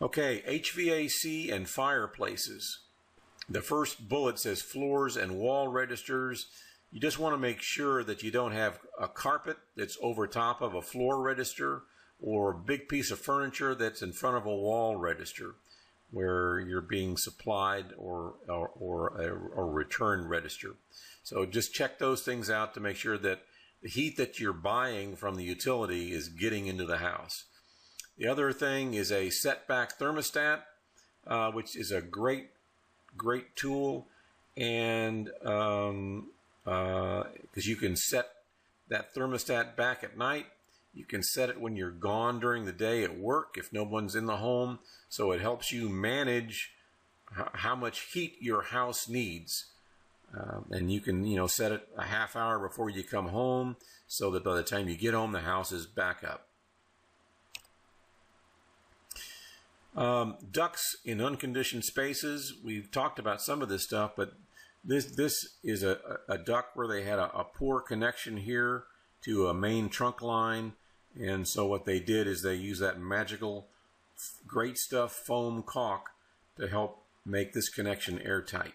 Okay, HVAC and fireplaces. The first bullet says floors and wall registers. You just want to make sure that you don't have a carpet that's over top of a floor register or a big piece of furniture that's in front of a wall register where you're being supplied or a return register. So just check those things out to make sure that the heat that you're buying from the utility is getting into the house. The other thing is a setback thermostat, which is a great tool, and because you can set that thermostat back at night. You can set it when you're gone during the day at work if no one's in the home, so it helps you manage how much heat your house needs. And you can set it a half hour before you come home so that by the time you get home the house is back up. Ducts in unconditioned spaces. We've talked about some of this stuff, but this is a duct where they had a poor connection here to a main trunk line, and so what they did is they used that magical great stuff foam caulk to help make this connection airtight.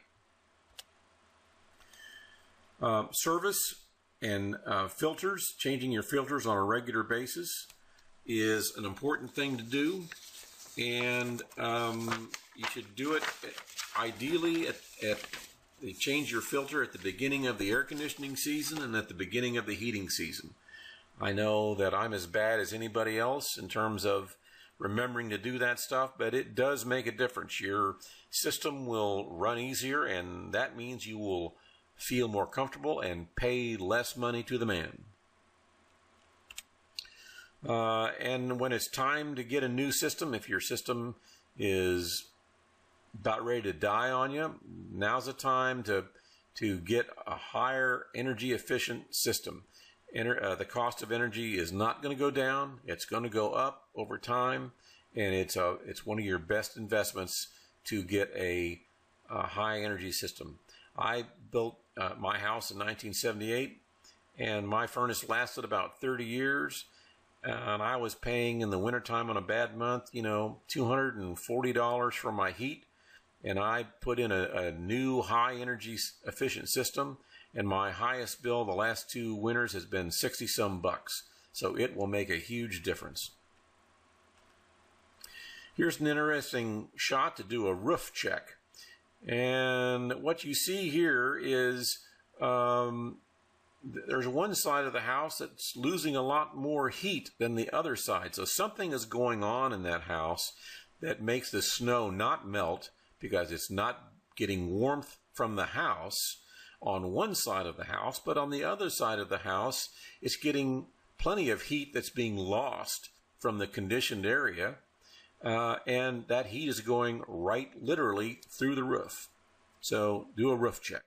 Service and filters. Changing your filters on a regular basis is an important thing to do, and you should do it ideally they change your filter at the beginning of the air conditioning season and at the beginning of the heating season. I know that I'm as bad as anybody else in terms of remembering to do that stuff, but it does make a difference. Your system will run easier, and that means you will feel more comfortable and pay less money to the man. And when it's time to get a new system, if your system is about ready to die on you, now's the time to get a higher energy efficient system. The cost of energy is not going to go down. It's going to go up over time, and it's one of your best investments to get a high energy system. I built my house in 1978, and my furnace lasted about 30 years, and I was paying in the wintertime on a bad month, $240 for my heat, and I put in a new high energy efficient system, and my highest bill the last 2 winters has been 60-some bucks. So it will make a huge difference. Here's an interesting shot to do a roof check. And what you see here is there's one side of the house that's losing a lot more heat than the other side. So something is going on in that house that makes the snow not melt because it's not getting warmth from the house on one side of the house, but on the other side of the house, it's getting plenty of heat that's being lost from the conditioned area, and that heat is going right literally through the roof. So do a roof check.